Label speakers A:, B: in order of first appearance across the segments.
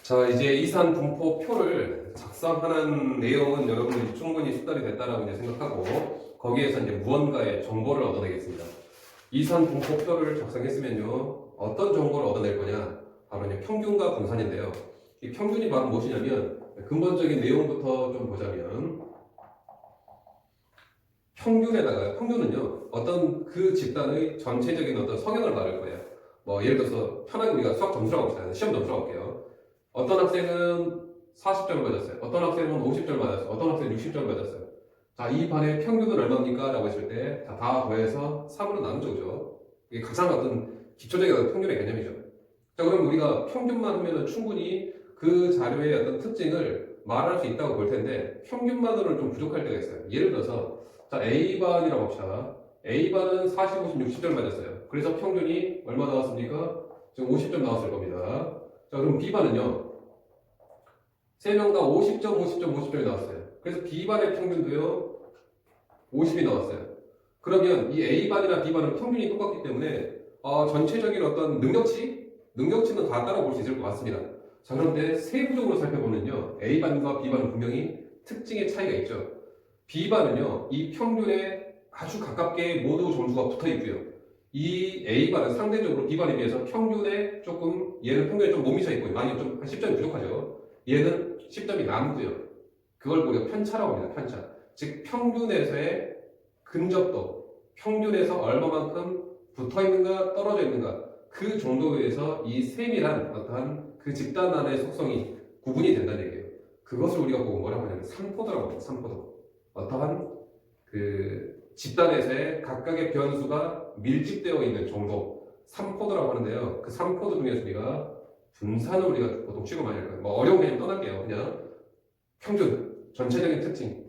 A: 자, 이제 이산 분포표를 작성하는 내용은 여러분들이 충분히 숙달이 됐다라고 이제 생각하고 거기에서 이제 무언가의 정보를 얻어내겠습니다. 이산 분포표를 작성했으면요, 어떤 정보를 얻어낼 거냐? 바로 이제 평균과 분산인데요. 이 평균이 바로 무엇이냐면 근본적인 내용부터 좀 보자면 평균은요, 어떤 그 집단의 전체적인 어떤 성향을 말할 거예요. 뭐 예를 들어서 편하게 우리가 수학 점수라고 합시다. 시험 점수라고 할게요. 어떤 학생은 40점을 맞았어요. 어떤 학생은 50점을 맞았어요. 어떤 학생은 60점을 맞았어요. 자, 이 반의 평균은 얼마입니까? 라고 했을 때, 자, 다 더해서 3으로 나누죠, 그죠? 이게 가장 어떤 기초적인 어떤 평균의 개념이죠. 자, 그럼 우리가 평균만 하면은 충분히 그 자료의 어떤 특징을 말할 수 있다고 볼 텐데, 평균만으로는 좀 부족할 때가 있어요. 예를 들어서, 자, A반이라고 합시다. A반은 40, 50, 60점을 맞았어요. 그래서 평균이 얼마 나왔습니까? 지금 50점 나왔을 겁니다. 자, 그럼 B반은요? 3명 다 50점, 50점, 50점이 나왔어요. 그래서 B반의 평균도요, 50이 나왔어요. 그러면 이 A반이나 B반은 평균이 똑같기 때문에 전체적인 어떤 능력치는 같다고 볼 수 있을 것 같습니다. 자, 그런데 세부적으로 살펴보면요, A반과 B반은 분명히 특징의 차이가 있죠. B반은요, 이 평균에 아주 가깝게 모두 점수가 붙어 있고요. 이 A반은 상대적으로 B반에 비해서 평균에 조금, 얘는 평균에 좀 못 미쳐 있고요. 많이 좀 한 10점이 부족하죠. 얘는 10점이 남고요. 그걸 우리가 편차라고 합니다. 편차. 즉 평균에서의 근접도, 평균에서 얼마만큼 붙어 있는가 떨어져 있는가, 그 정도에서 이 세밀한 어떠한 그 집단 안의 속성이 구분이 된다는 얘기예요. 그것을 우리가 보고 뭐라고 하냐면 삼포도라고 합니다. 삼포도. 어떠한 그 집단에서의 각각의 변수가 밀집되어 있는 정도, 삼포도라고 하는데요. 그 삼포도 중에서 우리가 분산을 우리가 보통 취급 많이 할 거예요. 뭐 어려운 개념 떠날게요. 그냥 평균, 전체적인 특징,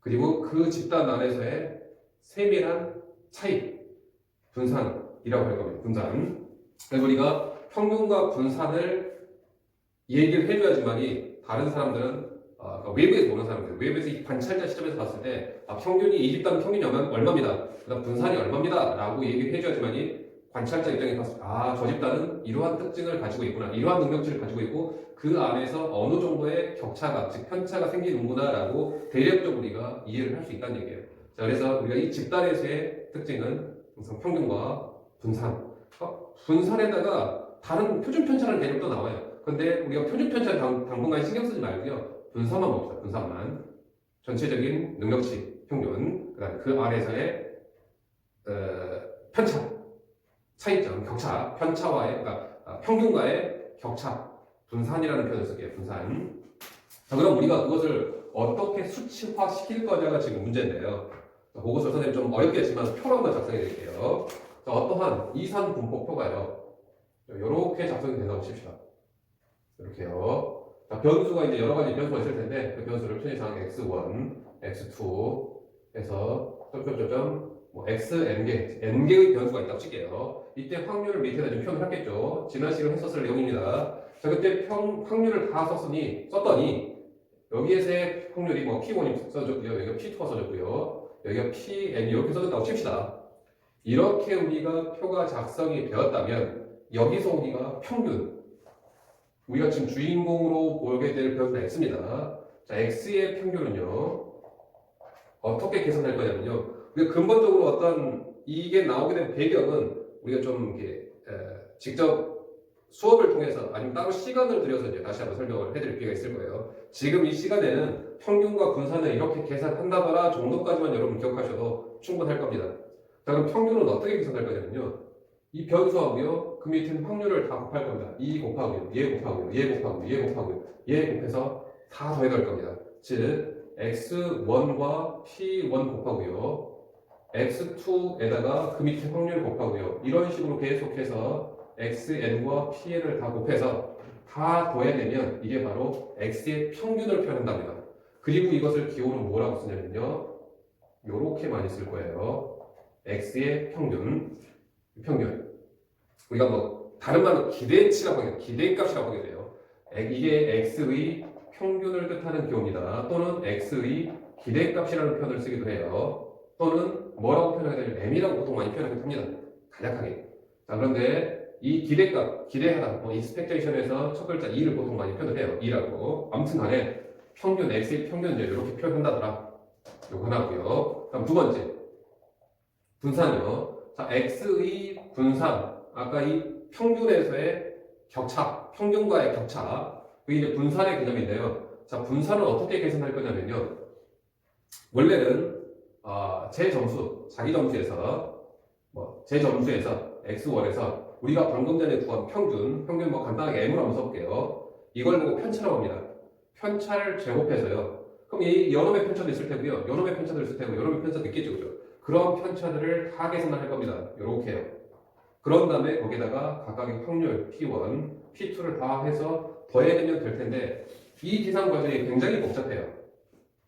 A: 그리고 그 집단 안에서의 세밀한 차이, 분산이라고 할 겁니다. 분산. 그래서 우리가 평균과 분산을 얘기를 해줘야지만이 다른 사람들은 그러니까 외부에서 보는 사람들, 외부에서 이 관찰자 시점에서 봤을 때 평균이 이 집단 평균이 얼마입니다. 그다음 분산이 얼마입니다. 라고 얘기를 해줘야지만이 관찰자 입장에 봤을 때 저 집단은 이러한 특징을 가지고 있구나, 이러한 능력치를 가지고 있고 그 안에서 어느 정도의 격차가, 즉 편차가 생기는구나 라고 대략적으로 우리가 이해를 할 수 있다는 얘기예요. 자, 그래서 우리가 이 집단에서의 특징은 우선 평균과 분산, 분산에다가 다른 표준 편차라는 개념도 나와요. 근데 우리가 표준 편차 당분간 신경 쓰지 말고요, 분산만 봅시다. 분산만. 전체적인 능력치 평균, 그다음 그 아래서의 편차, 차이점, 격차, 편차와의, 그러니까 평균과의 격차, 분산이라는 표현을 쓸게요. 분산. 자, 그럼 우리가 그것을 어떻게 수치화 시킬 거냐가 지금 문제인데요. 자, 그것을 선생님 좀 어렵겠지만 표로 한번 작성해 드릴게요. 자, 어떠한 이산 분포표가요, 이렇게 작성이 된다고 칩시다. 이렇게요. 자, 변수가 이제 여러 가지 변수가 있을 텐데 그 변수를 편의상 x1, x2 해서 점점점점 뭐 n개의 변수가 있다고 칠게요. 이때 확률을 밑에다 좀 표현을 했겠죠. 지난 시간에 했었을 내용입니다. 자, 그때 확률을 다 썼더니 여기에서의 확률이 뭐 p1이 써졌고요, 여기가 p2가 써졌고요, 여기가 pn 이렇게 써졌다고 칩시다. 이렇게 우리가 표가 작성이 되었다면 여기서 우리가 평균, 우리가 지금 주인공으로 보게 될 변수가 x입니다. 자, x의 평균은요, 어떻게 계산할 거냐면요, 우리가 근본적으로 어떤 이게 나오게 된 배경은 우리가 좀 이렇게 직접 수업을 통해서 아니면 따로 시간을 들여서 이제 다시 한번 설명을 해드릴 필요가 있을 거예요. 지금 이 시간에는 평균과 분산을 이렇게 계산한다더라 정도까지만 여러분 기억하셔도 충분할 겁니다. 자, 그럼 평균은 어떻게 계산할 거냐면요, 이 변수하고요, 그 밑에 확률을 다 곱할 겁니다. 이 곱하고요, 얘 곱하고요, 얘 곱하고요, 얘 곱하고요, 얘 곱해서 다 더해갈 겁니다. 즉 x1과 p1 곱하고요, x2에다가 그 밑에 확률 곱하고요, 이런 식으로 계속해서 xn과 pn을 다 곱해서 다 더해내면 이게 바로 x의 평균을 표현한답니다. 그리고 이것을 기호로 뭐라고 쓰냐면요, 요렇게 많이 쓸 거예요. x의 평균. 우리가 뭐 다른 말로 기대치라고 하게 돼요. 기대값이라고 하게 돼요. 이게 x의 평균을 뜻하는 기호입니다. 또는 x의 기대값이라는 표현을 쓰기도 해요. 또는 뭐라고 표현하게 되냐면 m이라고 보통 많이 표현하기도 합니다. 간략하게. 자, 그런데 이 기대값, 기대하다, expectation에서 첫 글자 E를 보통 많이 표현을 해요. E라고. 아무튼 간에 평균, X의 평균 이렇게 표현한다더라. 요거 하나고요. 다음 두 번째. 분산이요. 자, X의 분산. 아까 이 평균에서의 격차, 평균과의 격차. 그게 이제 분산의 개념인데요. 자, 분산을 어떻게 계산할 거냐면요. 원래는 제 점수, 자기 점수에서 제 점수에서 X1에서 우리가 방금 전에 구한 평균 뭐 간단하게 M으로 한번 써볼게요. 이걸 보고 편차라고 합니다. 편차를 제곱해서요. 그럼 이 여놈의 편차도 있을 테고요. 여놈의 편차도 있을 테고 여놈의 편차도 있겠죠. 그죠? 그런 편차들을 다 계산을 할 겁니다. 요렇게요. 그런 다음에 거기다가 각각의 확률 P1, P2를 다 해서 더해내면 될 텐데 이 계산 과정이 굉장히 복잡해요.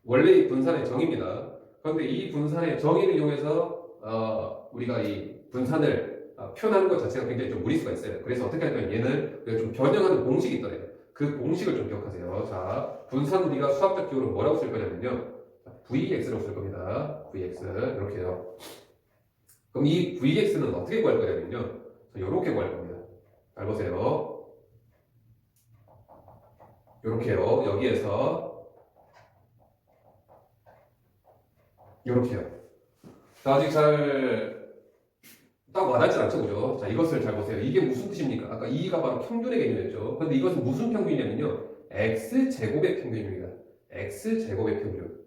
A: 원래 이 분산의 정의입니다. 그런데 이 분산의 정의를 이용해서 우리가 이 분산을 표현하는 것 자체가 굉장히 좀 무리수가 있어요. 그래서 어떻게 할까요? 얘는 좀 변형하는 공식이 있더래요. 그 공식을 좀 기억하세요. 자, 분산 우리가 수학적 기호로 뭐라고 쓸 거냐면요. VX라고 쓸 겁니다. VX 이렇게요. 그럼 이 VX는 어떻게 구할 거냐면요. 이렇게 구할 겁니다. 잘 보세요. 이렇게요. 여기에서 이렇게요. 아직 잘 딱 와닿지 않죠, 그죠? 자, 이것을 잘 보세요. 이게 무슨 뜻입니까? 아까 2가 바로 평균의 개념이었죠. 근데 이것은 무슨 평균이냐면요. X제곱의 평균입니다. X제곱의 평균.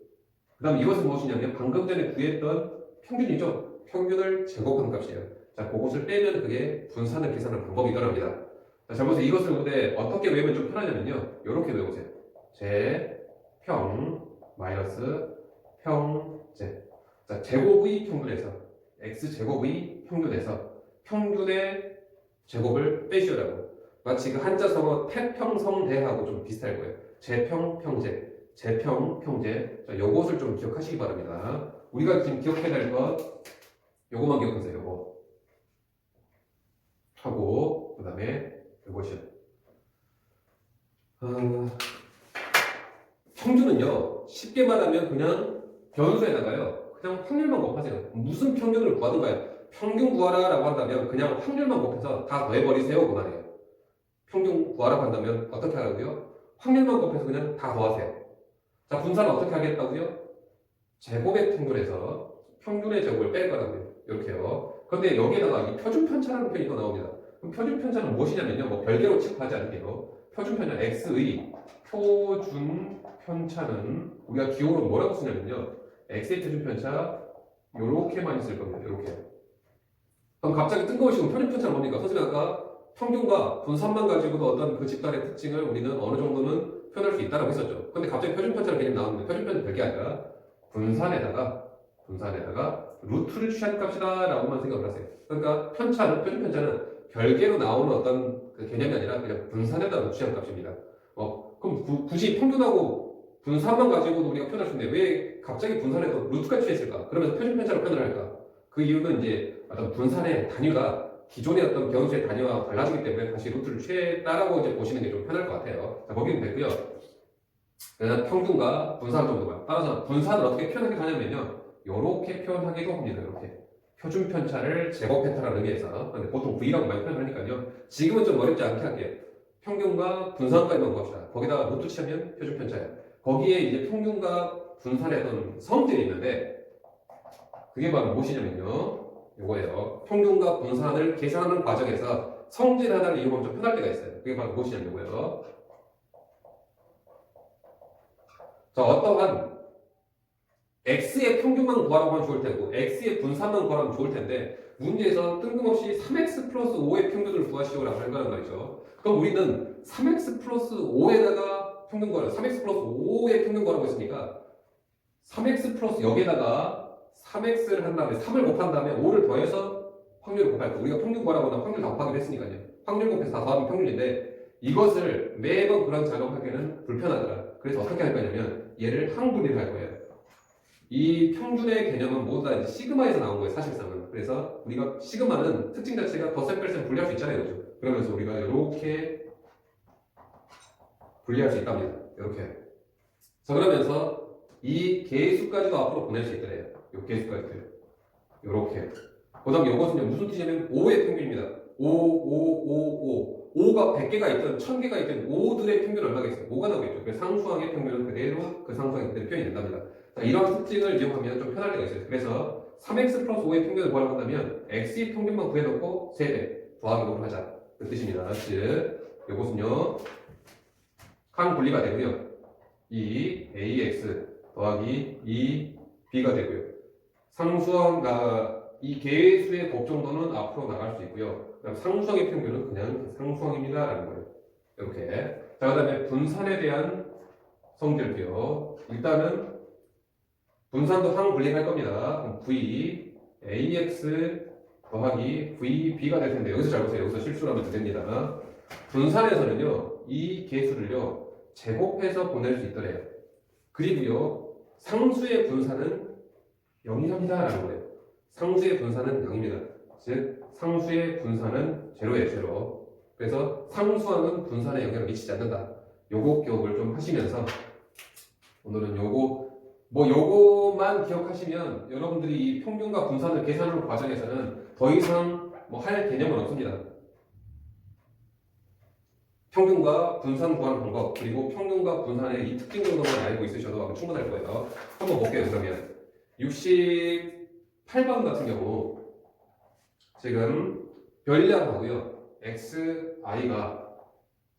A: 그 다음 이것은 무엇이냐면 방금 전에 구했던 평균이죠. 평균을 제곱한 값이에요. 자, 그것을 빼면 그게 분산을 계산하는 방법이더랍니다. 자, 잘 보세요. 이것을 근데 어떻게 외우면 좀 편하냐면요. 이렇게 외우세요. 제평 마이너스 평제. 자, 제곱의 평균에서 X제곱의 평균에서 평균의 제곱을 빼시오라고. 마치 그 한자성어 태평성대하고 좀 비슷할 거예요. 제평, 평제, 제평, 평제. 자, 요것을 좀 기억하시기 바랍니다. 우리가 지금 기억해야 될 것, 요것만 기억하세요. 요거. 하고, 그 다음에 요것이요. 평균은요, 쉽게 말하면 그냥 변수에다가요, 그냥 확률만 곱하세요. 무슨 평균을 구하든가요. 평균 구하라라고 한다면 그냥 확률만 곱해서 다 더해버리세요. 그 말이에요. 평균 구하라고 한다면 어떻게 하라고요? 확률만 곱해서 그냥 다 더하세요. 자, 분산은 어떻게 하겠다고요? 제곱의 평균에서 평균의 제곱을 뺄 거라고요. 이렇게요. 그런데 여기에다가 이 표준편차라는 표현이 또 나옵니다. 그럼 표준편차는 무엇이냐면요. 뭐 별개로 취급하지 않을게요. 표준편차 X의 표준편차는 우리가 기호로 뭐라고 쓰냐면요. X의 표준편차 요렇게 많이 쓸 겁니다. 요렇게. 그럼 갑자기 뜬금없이 표준편차는 뭡니까? 선생님 아까 평균과 분산만 가지고도 어떤 그 집단의 특징을 우리는 어느 정도는 표현할 수 있다고 했었죠. 근데 갑자기 표준편차라는 개념이 나왔는데 표준편차는 별게 아니라 분산에다가 루트를 취한 값이다 라고만 생각을 하세요. 그러니까 편차는, 표준편차는 별개로 나오는 어떤 그 개념이 아니라 그냥 분산에다 루트 취한 값입니다. 그럼 굳이 평균하고 분산만 가지고도 우리가 표현할 수 있는데 왜 갑자기 분산에서 루트가 취했을까? 그러면서 표준편차로 표현을 할까? 그 이유는 이제 어떤 분산의 단위가 기존의 어떤 변수의 단위와 달라지기 때문에 다시 루트를 취했다라고 이제 보시는 게 좀 편할 것 같아요. 자, 거기는 됐고요. 그냥 평균과 분산 정도가. 따라서 분산을 어떻게 표현하게 하냐면요. 요렇게 표현하기도 합니다. 이렇게. 표준 편차를 제곱했다라는 의미에서. 근데 보통 V라고 많이 표현하니까요. 지금은 좀 어렵지 않게 할게요. 평균과 분산까지만 구합시다. 거기다가 루트 치면 표준 편차예요. 거기에 이제 평균과 분산의 어떤 성질이 있는데 그게 바로 무엇이냐면요. 요거예요. 평균과 분산을 계산하는 과정에서 성질 하나를 이용하면 좀 편할 때가 있어요. 그게 바로 무엇이냐면 요거예요. 자, 어떠한 X의 평균만 구하라고 하면 좋을 테고 X의 분산만 구하라면 좋을 텐데 문제에서 뜬금없이 3X 플러스 5의 평균을 구하시오라고 할 거란 말이죠. 그럼 우리는 3X 플러스 5에다가 평균 구하라 3X 플러스 5의 평균 구하라고 했으니까 3X 플러스 여기에다가 3x를 한 다음에 3을 곱한 다음에 5를 더해서 확률을 곱할 거. 우리가 평균 구하라고 하면 확률 다 곱하기로 했으니까요. 확률 곱해서 다 더하면 평균인데 이것을 매번 그런 작업하기는 불편하더라. 그래서 어떻게 할 거냐면 얘를 항분리를 할 거예요. 이 평균의 개념은 모두 다 이제 시그마에서 나온 거예요. 사실상은. 그래서 우리가 시그마는 특징 자체가 더셈 뺄셈 분리할 수 있잖아요. 그죠? 그러면서 우리가 이렇게 분리할 수 있답니다. 이렇게. 자, 그러면서 이 계수까지도 앞으로 보낼 수 있더래요. 요 계수까지도요. 요렇게. 그 다음 이것은요 무슨 뜻이냐면 5의 평균입니다. 5가 100개가 있든 1000개가 있든 5들의 평균은 얼마가 있어요? 5가 나오겠죠. 그래서 상수항의 평균은 그대로 그 상수항의 그대로 표현이 된답니다. 자, 이런 특징을 이용하면 좀 편할 때가 있어요. 그래서 3x 플러스 5의 평균을 구하려고 한다면 x의 평균만 구해놓고 3배 더하기 5를 하자. 그 뜻입니다. 즉, 이것은요 항 분리가 되고요. 이 ax 더하기 2b가 되고요. 상수항과 이 개수의 곱정도는 앞으로 나갈 수 있고요. 그다음 상수항의 평균은 그냥 상수항입니다. 라는 거예요. 이렇게. 자, 그 다음에 분산에 대한 성질표요. 일단은 분산도 항 분리할 겁니다. 그럼 v ax 더하기 vb가 될 텐데 여기서 잘 보세요. 여기서 실수를 하면 안 됩니다. 분산에서는요 이 개수를요 제곱해서 보낼 수 있더래요. 그리고요 상수의 분산은 0이랍니다 라는 거예요. 상수의 분산은 0입니다. 즉 상수의 분산은 제로예요. 제로. 그래서 상수항은 분산에 영향을 미치지 않는다. 요거 기억을 좀 하시면서 오늘은 요거만 기억하시면 여러분들이 이 평균과 분산을 계산하는 과정에서는 더 이상 할 개념은 없습니다. 평균과 분산 구하는 방법 그리고 평균과 분산의 이 특징 정도만 알고 있으셔도 충분할 거예요. 한번 볼게요. 그러면 68번 같은 경우 지금 별량하고요. xi가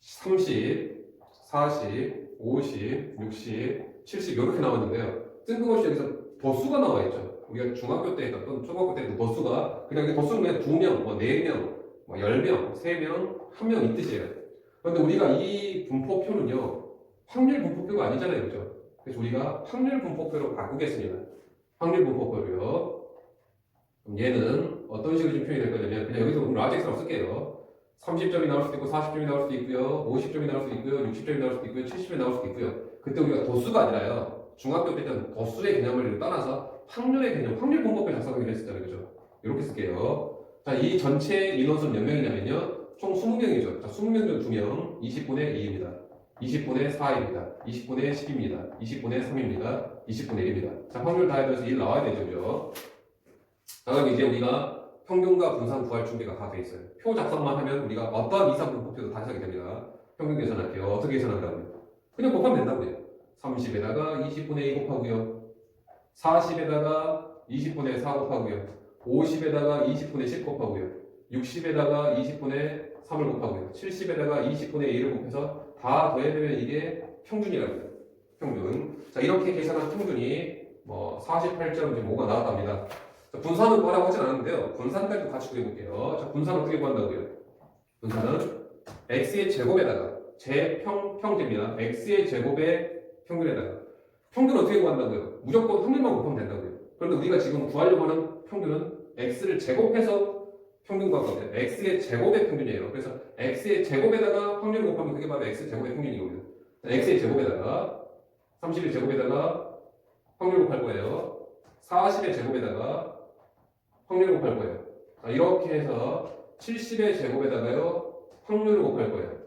A: 30, 40, 50, 60, 70 이렇게 나왔는데요. 뜬금없이 여기서 더수가 나와 있죠. 우리가 중학교 때 또는 초등학교 때 더수가 그냥 더수는 그냥 2명, 4명, 10명, 3명, 1명 이 뜻이에요. 그런데 우리가 이 분포표는요 확률 분포표가 아니잖아요. 그죠? 그래서 우리가 확률 분포표로 바꾸겠습니다. 확률 분포표로요. 그럼 얘는 어떤 식으로 좀 표현이 될 거냐면 그냥 여기서 오늘 라직스라고 쓸게요. 30점이 나올 수도 있고 40점이 나올 수도 있고요. 50점이 나올 수도 있고요. 60점이 나올 수도 있고요. 70점이 나올 수도 있고요. 그때 우리가 도수가 아니라요. 중학교 때는 도수의 개념을 떠나서 확률의 개념, 확률 분포표 작성하기로 했었잖아요. 그죠? 이렇게 쓸게요. 자, 이 전체 인원수는 몇 명이냐면요. 총 20명이죠. 자, 20명 중 2명, 20분의 2입니다. 20분의 4입니다. 20분의 10입니다. 20분의 3입니다. 20분의 1입니다. 자, 확률 다 해서 1 나와야 되죠. 그죠? 자, 그럼 이제 우리가 평균과 분산 구할 준비가 다 돼 있어요. 표 작성만 하면 우리가 어떤 2, 3 분포표도 다 해석이 됩니다. 평균 계산할게요. 어떻게 계산한다고요? 그냥 곱하면 된다고요. 30에다가 20분의 2 곱하고요. 40에다가 20분의 4 곱하고요. 50에다가 20분의 10 곱하고요. 60에다가 20분의 3을 곱하고요. 70에다가 20분의 1을 곱해서 다 더해내면 이게 평균이라고요. 평균. 자, 이렇게 계산한 평균이 48.5가 나왔답니다. 자, 분산은 구하라고 하진 않았는데요. 분산까지도 같이 구해볼게요. 자, 분산은 어떻게 구한다고요? 분산은 x의 제곱에다가 제평제입니다. x의 제곱의 평균에다가 평균은 어떻게 구한다고요? 무조건 확률만 곱하면 된다고요. 그런데 우리가 지금 구하려고 하는 평균은 x를 제곱해서 평균 구할 겁니다. x의 제곱의 평균이에요. 그래서 x의 제곱에다가 확률을 곱하면 그게 바로 x 제곱의 평균이거든요. x의 제곱에다가 30의 제곱에다가 확률을 곱할 거예요. 40의 제곱에다가 확률을 곱할 거예요. 자, 이렇게 해서 70의 제곱에다가요 확률을 곱할 거예요.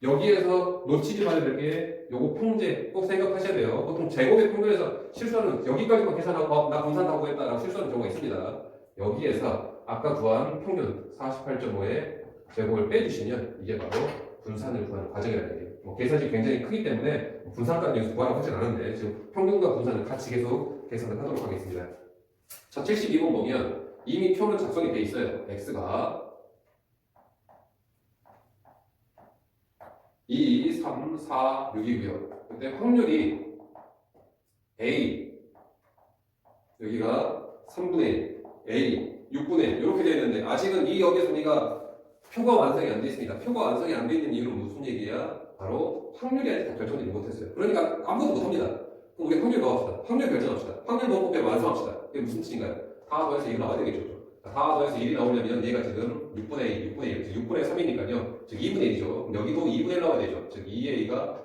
A: 여기에서 놓치지 말아야 될 게 요거 평제 꼭 생각하셔야 돼요. 보통 제곱의 평균에서 실수하는 여기까지만 계산하고 나 분산 다 구했다라고 실수하는 경우가 있습니다. 여기에서 아까 구한 평균 48.5의 제곱을 빼주시면 이게 바로 분산을 구하는 과정이라는 얘기예요. 계산이 굉장히 크기 때문에 분산까지 여기서 구하라고 하진 않았는데 지금 평균과 분산을 같이 계속 계산을 하도록 하겠습니다. 자, 72번 보면 이미 표는 작성이 돼 있어요. x가 2, 3, 4, 6이고요. 근데 확률이 A 여기가 3분의 1, A 6분의 1 이렇게 되어 있는데 아직은 이 여기에서 우리가 표가 완성이 안 되어 있습니다. 표가 완성이 안 되어 있는 이유는 무슨 얘기야? 바로 확률이 아직 결정되지 못했어요. 그러니까 아무것도 못합니다. 그럼 우리 확률 넣읍시다. 확률 결정합시다. 확률 분포표 완성합시다. 이게 무슨 뜻인가요? 다 더해서 1이 나와야 되겠죠. 다 더해서 1이 나오려면 얘가 지금 6분의 2, 6분의 1, 6분의 3이니까요. 즉 2분의 1이죠. 그럼 여기도 2분의 1 나와야 되죠. 즉 2a가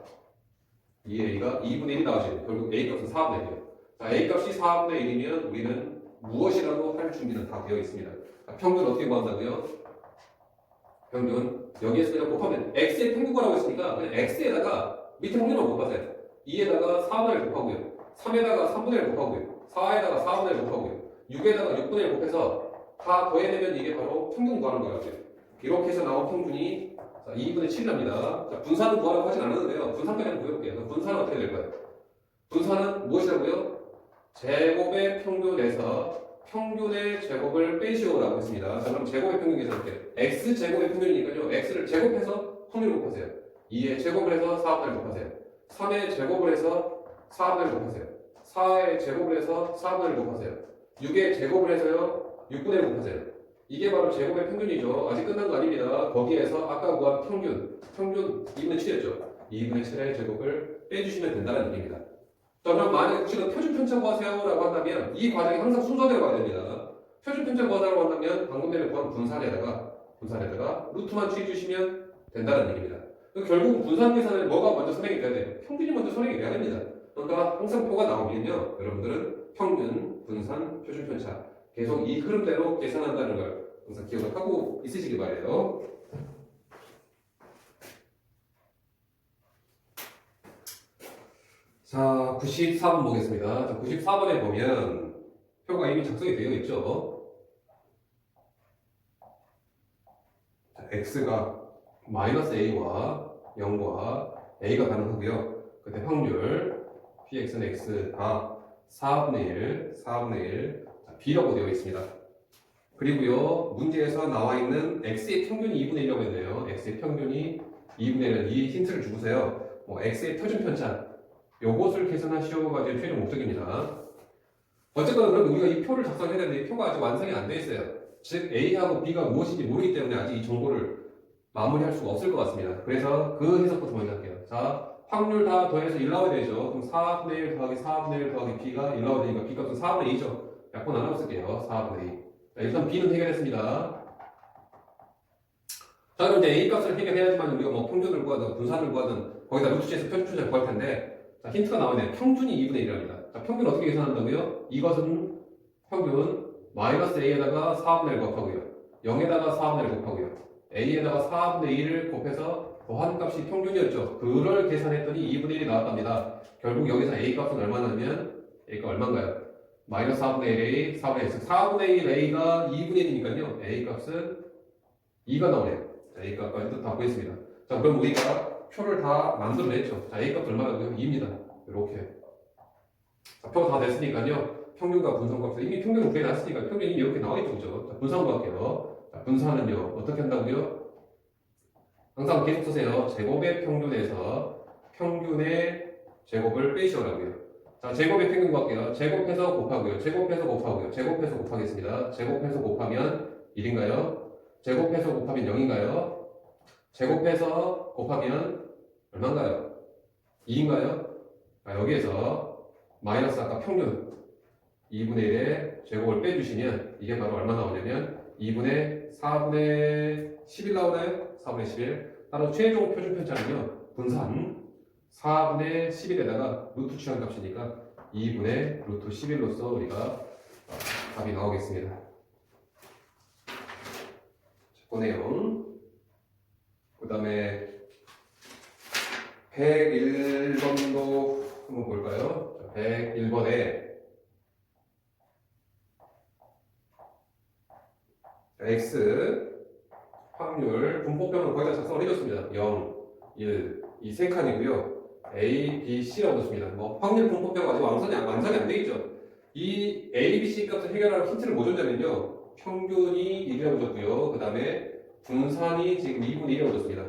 A: 2분의 1이 나와야죠. 결국 a 값은 4분의 1이에요. 자, a 값이 4분의 1이면 우리는 무엇이라도 할 준비는 다 되어 있습니다. 자, 평균 어떻게 구한다고요? 평균 여기에서 그냥 곱하면 x의 평균이라고 했으니까 그냥 x에다가 밑에 확률만 곱하세요. 2에다가 4분의 1 곱하고요. 3에다가 3분의 1 곱하고요. 4에다가 4분의 1 곱하고요. 6에다가 6분의 1 곱해서 다 더해내면 이게 바로 평균 구하는 거예요. 이렇게 해서 나온 평균이 자, 2분의 7이 납니다. 자, 분산은 구하라고 하진 않았는데요. 분산까지 한번 구해볼게요. 분산은 어떻게 될까요? 분산은 무엇이라고요? 제곱의 평균에서 평균의 제곱을 빼시오라고 했습니다. 자, 그럼 제곱의 평균 계산할게요. x제곱의 평균이니까요. x를 제곱해서 확률을 곱하세요. 2의 제곱을 해서 4분의 1 곱하세요. 3의 제곱을 해서 4분의 1 곱하세요. 4의 제곱을 해서 4분의 1 곱하세요. 6의 제곱을 해서요 6분의 1 곱하세요. 이게 바로 제곱의 평균이죠. 아직 끝난 거 아닙니다. 거기에서 아까 구한 평균 2분의 7이었죠. 2분의 7의 제곱을 빼주시면 된다는 얘기입니다. 자, 그럼 만약에 지금 표준 편차 구하세요라고 한다면 이 과정이 항상 순서대로 가야 됩니다. 표준 편차 구하라고 한다면 방금 전에 구한 분산에다가 루트만 취해 주시면 된다는 얘기입니다. 결국 분산 계산을 뭐가 먼저 선행이 돼야 돼요? 평균이 먼저 선행이 돼야 됩니다. 그러니까 항상 표가 나오면요, 여러분들은 평균, 분산, 표준 편차 계속 이 흐름대로 계산한다는 걸 항상 기억을 하고 있으시기 바래요. 자, 94번 보겠습니다. 자, 94번에 보면 표가 이미 작성이 되어 있죠. 자, x가 마이너스 a와 0과 a가 가능하고요. 그때 확률 px는 x가 4분의 1 자, b라고 되어 있습니다. 그리고요, 문제에서 나와 있는 x의 평균이 2분의 1이라고 했네요. x의 평균이 2분의 1, 이 힌트를 주고서요. x의 표준 편차 요것을 계산하시오가 제 최종 목적입니다. 어쨌거나 그럼 우리가 이 표를 작성해야 되는데 이 표가 아직 완성이 안 돼 있어요. 즉 A하고 B가 무엇인지 모르기 때문에 아직 이 정보를 마무리할 수가 없을 것 같습니다. 그래서 그 해석부터 먼저 할게요. 자, 확률 다 더해서 1 나와야 되죠. 그럼 4분의 1 더하기 4분의 1 더하기 B가 1 나와야 되니까 B 값은 4분의 2죠. 약분 안 하고 쓸게요. 4분의 2. 자, 일단 B는 해결했습니다. 자, 그럼 이제 A 값을 해결해야지만 우리가 뭐 평균을 구하든 분산을 구하든 거기다 루트치에서 표준편차를 구할 텐데, 자, 힌트가 나오네요. 평균이 2분의 1이랍니다. 자, 평균 어떻게 계산한다고요? 이것은 평균 마이너스 a에다가 4분의 1 곱하고요. 0에다가 4분의 1 곱하고요. a에다가 4분의 1을 곱해서 더한 값이 평균이었죠. 그걸 계산했더니 2분의 1이 나왔답니다. 결국 여기서 a 값은 얼마냐면 a가 얼마인가요? 마이너스 4분의 1a, 4분의 1. 즉 4분의 1 a가 2분의 1이니까요. a 값은 2가 나오네요. 자, a 값까지도 다 구했습니다. 자, 그럼 우리가 표를 다 만들어냈죠. 자, A 값 얼마라고요? 2입니다. 이렇게. 자, 표가 다 됐으니까요. 평균과 분산값을 이미 평균을 구해놨으니까 평균이 이렇게 나와 있죠. 그죠? 자, 분산 구할게요. 자, 분산은요. 어떻게 한다고요? 항상 계속 쓰세요. 제곱의 평균에서 평균의 제곱을 빼시오라고요. 자, 제곱의 평균 구할게요. 제곱해서 곱하고요. 제곱해서 곱하고요. 제곱해서 곱하겠습니다. 제곱해서 곱하면 1인가요? 제곱해서 곱하면 0인가요? 제곱해서 곱하면 얼마인가요? 2인가요? 여기에서 마이너스 아까 평균 2분의 1의 제곱을 빼주시면 이게 바로 얼마 나오냐면 2분의 4분의 11 나오나요? 4분의 11. 따로 최종 표준 편차는요. 분산 4분의 11에다가 루트 취한 값이니까 2분의 루트 11로서 우리가 답이 나오겠습니다. 그 내용 그 다음에 101번도 한번 볼까요? 101번에 X 확률 분포표는 거의 다 작성을 해줬습니다. 0, 1, 이 세 칸이고요. A, B, C라고 줬습니다. 뭐 확률 분포표가 아직 완성이 안 되어 있죠. 이 A, B, C 값을 해결할 힌트를 뭐 줬냐면요. 평균이 1이라고 줬고요. 그 다음에 분산이 지금 2분의 1이라고 줬습니다.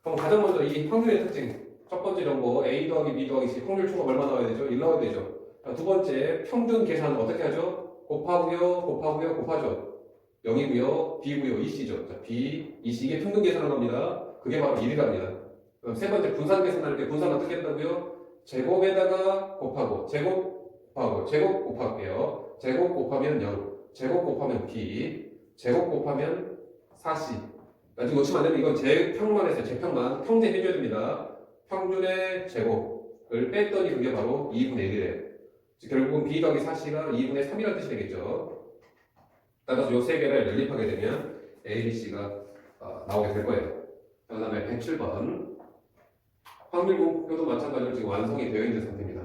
A: 그럼 가장 먼저 이 확률의 특징. 첫 번째 정보 A 더하기 B 더하기 C 확률 총합 얼마 나와야 되죠? 1 나와야 되죠. 자, 두 번째 평균 계산 어떻게 하죠? 곱하죠. 0이고요, B고요, EC죠. 자, B, EC 이게 평균 계산을 합니다. 그게 바로 1이랍니다. 그럼 세 번째 분산 계산할 때 분산 어떻게 한다고요? 제곱에다가 곱하고 제곱 곱할게요. 제곱 곱하면 0, 제곱 곱하면 B, 제곱 곱하면 4C. 나중에 놓치면 안 되면 이건 제평만 했어요. 제평만 평제 해줘야 됩니다. 평균의 제곱을 뺐더니 그게 바로 2분의 1이래요. 결국은 B 더하기 4C가 2분의 3이라는 뜻이 되겠죠. 따라서 이 세 개를 연립하게 되면 A, B, C가 나오게 될 거예요. 그 다음에 107번 확률 분포도 마찬가지로 지금 완성이 되어 있는 상태입니다.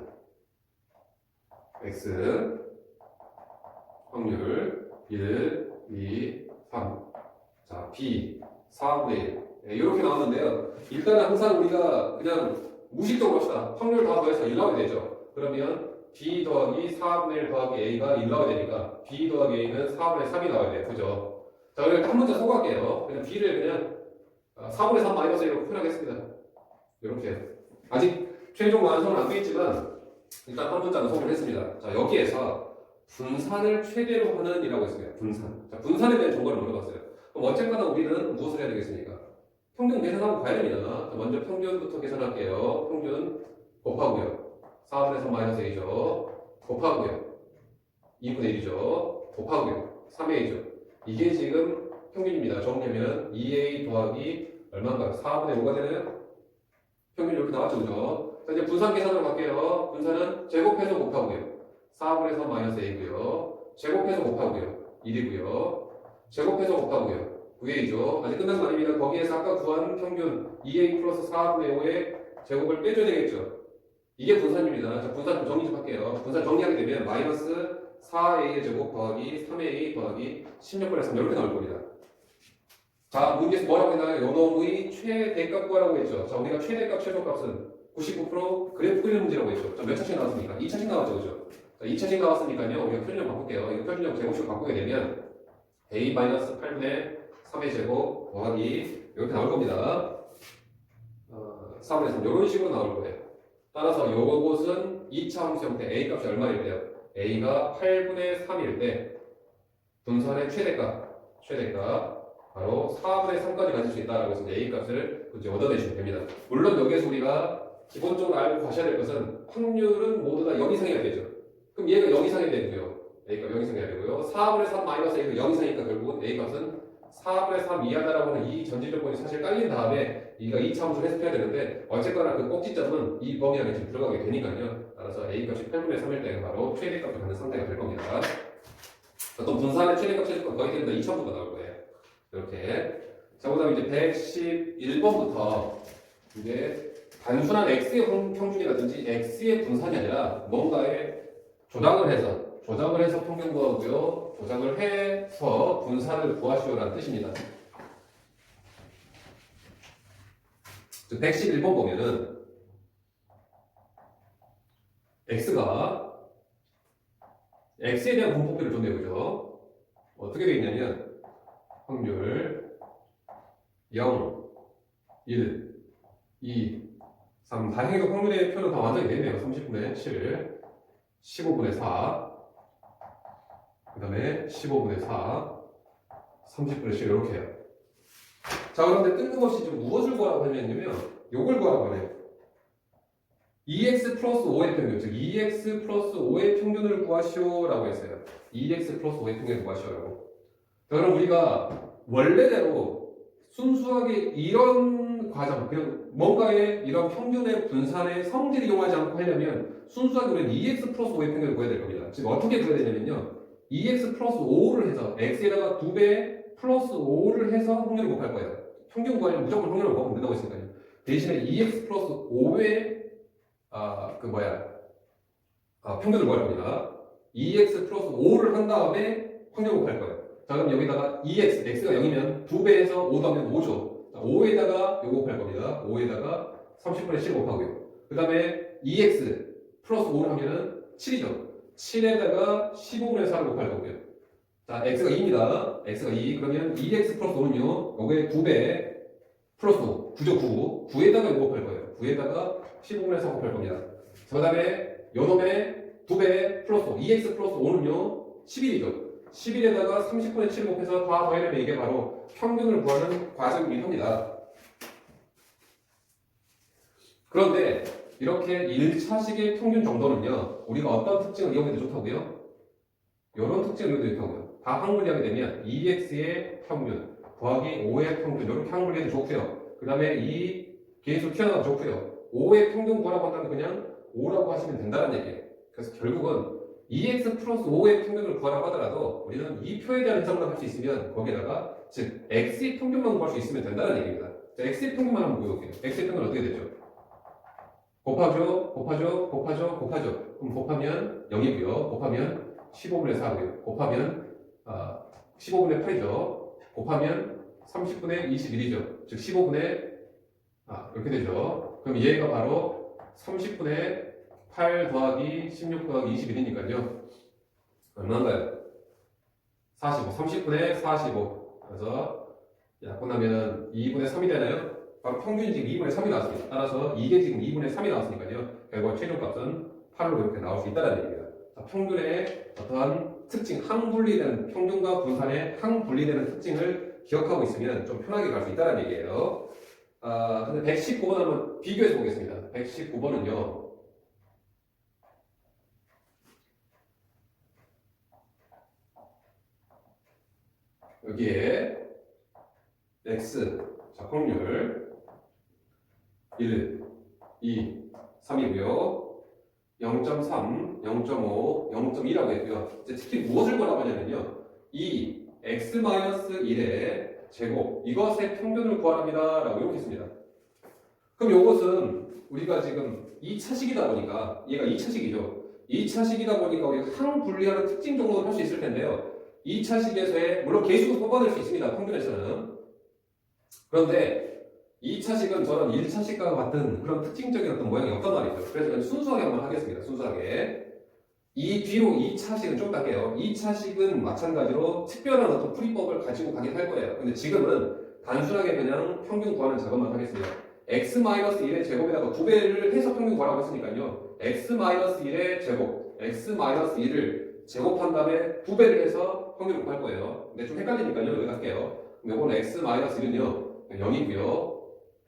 A: X 확률 1, 2, 3. 자, B 4분의 1. 네, 이렇게 나왔는데요. 일단은 항상 우리가 그냥 무식적으로 합시다. 확률 다 더해서 1 나오게 되죠. 그러면 B 더하기 4분의 1 더하기 A가 1 나오게 되니까 B 더하기 A는 4분의 3이 나와야 돼요. 그죠? 자, 그럼 한 문자 소거할게요. 그냥 B를 그냥 4분의 3 마이너스 1로 표현하겠습니다. 이렇게요. 아직 최종 완성은 안 되있지만 일단 한 문자는 소개를 했습니다. 자, 여기에서 분산을 최대로 하는 이라고 했어요. 분산. 자, 분산에 대한 정보를 물어봤어요. 그럼 어쨌거나 우리는 무엇을 해야 되겠습니까? 평균 계산하고 가야 됩니다. 자, 먼저 평균부터 계산할게요. 평균 곱하고요. 4분의 3 마이너스 A죠. 곱하고요. 2분의 1이죠. 곱하고요. 3의 A죠. 이게 지금 평균입니다. 정리하면 2A 더하기 얼마인가요? 4분의 5가 되나요? 평균이 이렇게 나왔죠. 그죠? 자, 이제 분산 계산으로 갈게요. 분산은 제곱해서 곱하고요. 4분의 3 마이너스 A고요. 제곱해서 곱하고요. 1이고요. 제곱해서 곱하고요. 9A죠. 아직 끝난 거 아닙니다. 거기에서 아까 구한 평균 2A 플러스 4분의 5의 제곱을 빼줘야 되겠죠. 이게 분산입니다. 자, 분산 좀 정리 좀 할게요. 분산 정리하게 되면 마이너스 4A의 제곱 더하기 3A 더하기 16분의 3 이렇게 나올 겁니다. 자, 문제에서 뭐라고 했나요? 요놈의 최대값 구하라고 했죠. 자, 우리가 최대값, 최소값은 99% 그래프 그리는 문제라고 했죠. 자, 몇 차씩 나왔습니까? 2차씩 나왔죠. 그죠? 자, 2차씩 나왔으니까요. 우리가 표준형 바꿀게요. 이거 표준형 제곱식 바꾸게 되면 A-8분의 3의 제곱 더하기 이렇게 나올 겁니다. 4분의 3 이런 식으로 나올 거예요. 따라서 요것은 2차 함수 형태 A 값이 얼마일 때요? A가 8분의 3일 때 분산의 최대값 바로 4분의 3까지 가질 수 있다라고 해서 A 값을 이제 얻어내시면 됩니다. 물론 여기에서 우리가 기본적으로 알고 가셔야 될 것은 확률은 모두 다 0 이상이어야 되죠. 그럼 얘가 0 이상이 되고요. A가 0 이상이어야 되고요. 4분의 3 마이너스 A가 0 이상이니까 결국은 A 값은 4분의 3 이하다라고 하는 이 전제 조건이 사실 깔린 다음에 이가 2차 함수를 해석해야 되는데 어쨌거나 그 꼭지점은 이 범위 안에 지금 들어가게 되니까요. 따라서 A 값이 8분의 3일 때가 바로 최대값을 갖는 상태가 될 겁니다. 어떤 분산의 최대값, 최소값 거의 되면 2차부터 나올 거예요. 이렇게. 자, 그 다음에 이제 111번부터 이제 단순한 x의 평균이라든지 x의 분산이 아니라 뭔가에 조작을 해서 평균 구하고요. 조작을 해서 분산을 구하시오라는 뜻입니다. 111번 보면은 x에 대한 분포표를 줬네요. 그죠? 어떻게 되어 있냐면 확률 0, 1, 2, 3 다행히도 확률의 표는 다 완성이 되네요. 30분의 7, 15분의 4, 그 다음에 15분의 4, 30분의 7 이렇게 해요. 자, 그런데 뜬금없이 지금 무엇을 구하라고 하냐면 요걸 구하라고 하네요. 2x 플러스 5의 평균, 즉 2x 플러스 5의 평균을 구하시오 라고 했어요. 2x 플러스 5의 평균을 구하시오라고. 자, 그럼 우리가 원래대로 순수하게 이런 과정, 그냥 뭔가의 이런 평균의 분산의 성질을 이용하지 않고 하려면 순수하게 우리는 2x 플러스 5의 평균을 구해야 될 겁니다. 지금 어떻게 구해야 되냐면요. 2x 플러스 5를 해서 x에다가 2배 플러스 5를 해서 확률을 곱할 거예요. 평균 구하려면 무조건 확률을 곱하면 된다고 했으니까요. 대신에 2x 플러스 5의 평균을 구할 겁니다. 2x 플러스 5를 한 다음에 확률 곱할 거예요. 자, 그럼 여기다가 2x, x가 0이면 2배에서 5 더하면 5죠. 자, 5에다가 요거 곱할 겁니다. 5에다가 30분의 7 곱하고요. 그 다음에 2x 플러스 5를 하면은 7이죠. 7에다가 15분의 4를 곱할 거고요. 자, x가 2입니다. x가 2. 그러면 2x 플러스 5는요, 요거의 2배 플러스 5. 9죠, 9. 9에다가 요거 곱할 거예요. 9에다가 15분의 4 곱할 겁니다. 자, 그 다음에 요놈의 2배 플러스 5. 2x 플러스 5는요, 11이죠. 11에다가 30분의 7 곱해서 다 더해내면 이게 바로 평균을 구하는 과정이긴 합니다. 그런데 이렇게 1차식의 평균 정도는요, 우리가 어떤 특징을 이용해도 좋다고요? 이런 특징을 이용해도 좋다고요. 다 항분리하게 되면 2x의 평균 더하기 5의 평균 이렇게 항분리해도 좋고요. 그 다음에 이 계수 튀어나와도 좋고요. 5의 평균 구하라고 한다면 그냥 5라고 하시면 된다는 얘기예요. 그래서 결국은 2x 플러스 5의 평균을 구하라고 하더라도 우리는 이 표에 대한 해석만 할 수 있으면 거기에다가 즉 x의 평균만 구할 수 있으면 된다는 얘기입니다. 자, x의 평균만 한번 구해볼게요. x의 평균은 어떻게 되죠? 곱하죠. 그럼 곱하면 0이고요. 곱하면 15분의 4고요. 곱하면 15분의 8이죠. 곱하면 30분의 21이죠. 즉 15분의 이렇게 되죠. 그럼 얘가 바로 30분의 8 더하기 16 더하기 21이니까요. 얼마인가요? 45. 30분의 45. 그래서 약분하면 2분의 3이 되나요? 바로 평균이 지금 2분의 3이 나왔습니다. 따라서 이게 지금 2분의 3이 나왔으니까요. 결국 최종값은 8로 이렇게 나올 수 있다는 얘기입니다. 자, 평균의 어떠한 특징, 항분리되는 평균과 분산의 항분리되는 특징을 기억하고 있으면 좀 편하게 갈 수 있다는 얘기예요. 근데 119번 한번 비교해서 보겠습니다. 119번은요. 여기에 x 자, 확률 1, 2, 3이고요. 0.3, 0.5, 0.2라고 했고요. 이제 특히 무엇을 보라고 하냐면요. 이 x-1의 제곱 이것의 평균을 구하랍니다 라고 이렇게 했습니다. 그럼 이것은 우리가 지금 2차식이다 보니까 얘가 2차식이죠. 2차식이다 보니까 우리가 항분리하는 특징 정도는 할 수 있을 텐데요. 2차식에서의 물론 계수도 뽑아낼 수 있습니다. 평균에서는. 그런데 2차식은 저런 1차식과 같은 그런 특징적인 어떤 모양이 없단 말이죠. 그래서 그냥 순수하게 한번 하겠습니다. 순수하게. 이 뒤로 2차식은 좀 할게요. 2차식은 마찬가지로 특별한 어떤 풀이법을 가지고 가긴 할 거예요. 근데 지금은 단순하게 그냥 평균 구하는 작업만 하겠습니다. x-1의 제곱에다가 2배를 해서 평균 구하라고 했으니까요. x-1의 제곱, x-1을 제곱한 다음에 2배를 해서 평균을 구할 거예요. 근데 좀 헷갈리니까요. 여기 할게요. 요거는 x-1은요. 0이고요.